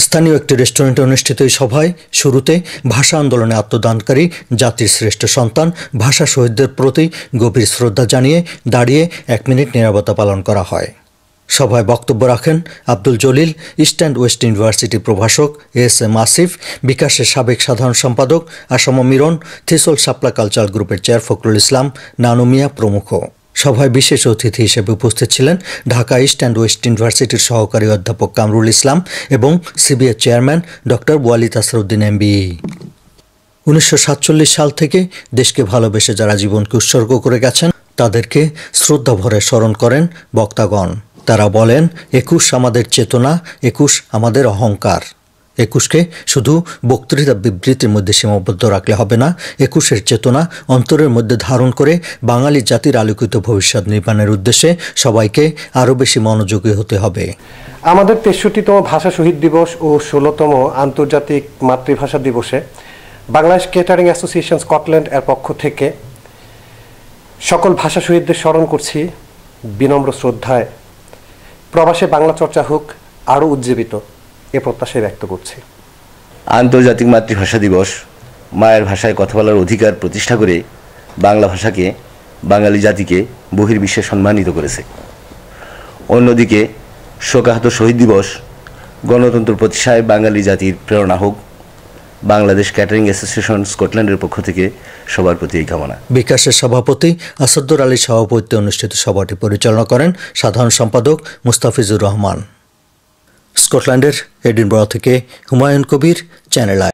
স্থানীয় একটি রেস্টুরেন্টে অনুষ্ঠিত এই সভায় শুরুতে ভাষা আন্দোলনে আত্মদানকারী জাতির শ্রেষ্ঠ সন্তান ভাষা শহীদদের প্রতি গভীর শ্রদ্ধা জানিয়ে দাঁড়িয়ে 1 মিনিট নীরবতা পালন করা হয়। সভায় বক্তব্য রাখেন Abdul Jalil, east and West ইউনিভার্সিটির প্রভাষক এস.এম. আসিফ, বিকাশের সাবেক সাধারণ সম্পাদক আসম মিরন, থিসল শাপলা কালচারাল গ্রুপের চেয়ার ফখরুল ইসলাম, নানু মিয়া প্রমুখ। সভায় বিশেষ অতিথি হিসেবে উপস্থিত ছিলেন ঢাকা ইস্ট অ্যান্ড ওয়েস্ট ইউনিভার্সিটির সহকারী অধ্যাপক কামরুল ইসলাম এবং সিবিএর চেয়ারম্যান ডক্টর ওয়ালিদ আসরউদ্দিন এমবি। 1947 সাল থেকে দেশকে ভালোবেসে যারা জীবনকে উৎসর্গ করে গেছেন তাদেরকে শ্রদ্ধা ভরে স্মরণ করেন বক্তাগণ। তারা বলেন, 21 আমাদের চেতনা, 21 আমাদের অহংকার। 21কে শুধু বক্তৃতা বিবৃতির মধ্যে সীমাবদ্ধ রাখলে হবে না, 21-এর চেতনা অন্তরের মধ্যে ধারণ করে বাঙালি জাতির আলোকিত ভবিষ্যৎ নির্মাণের উদ্দেশ্যে সবাইকে আরও বেশি মনোযোগী হতে হবে। আমাদের 63তম ভাষা শহীদ দিবস ও 16তম আন্তর্জাতিক মাতৃভাষা দিবসে বাংলাদেশ কেটারিং অ্যাসোসিয়েশন স্কটল্যান্ড এর পক্ষ থেকে সকল ভাষা শহীদদের স্মরণ করছি বিনম্র শ্রদ্ধায়। প্রবাসে বাংলা চর্চা হোক আরও উজ্জীবিত, এ প্রত্যাশায় ব্যক্ত করছি। আন্তর্জাতিক মাতৃভাষা দিবস মায়ের ভাষায় কথা বলার অধিকার প্রতিষ্ঠা করে বাংলা ভাষাকে, বাঙালি জাতিকে বহির্বিশ্বে সম্মানিত করেছে। অন্যদিকে শোকাহত শহীদ দিবস গণতন্ত্র প্রতিষ্ঠায় বাঙালি জাতির প্রেরণা হোক। বাংলাদেশ ক্যাটারিং অ্যাসোসিয়েশন স্কটল্যান্ডের পক্ষ থেকে সবার প্রতি এই কামনা। বিকাশের সভাপতি আসাদুর আলীর সভাপতিত্বে অনুষ্ঠিত সভাটি পরিচালনা করেন সাধারণ সম্পাদক মুস্তাফিজুর রহমান। স্কটল্যান্ডের এডিনবরা থেকে হুমায়ুন কবির, চ্যানেল আই।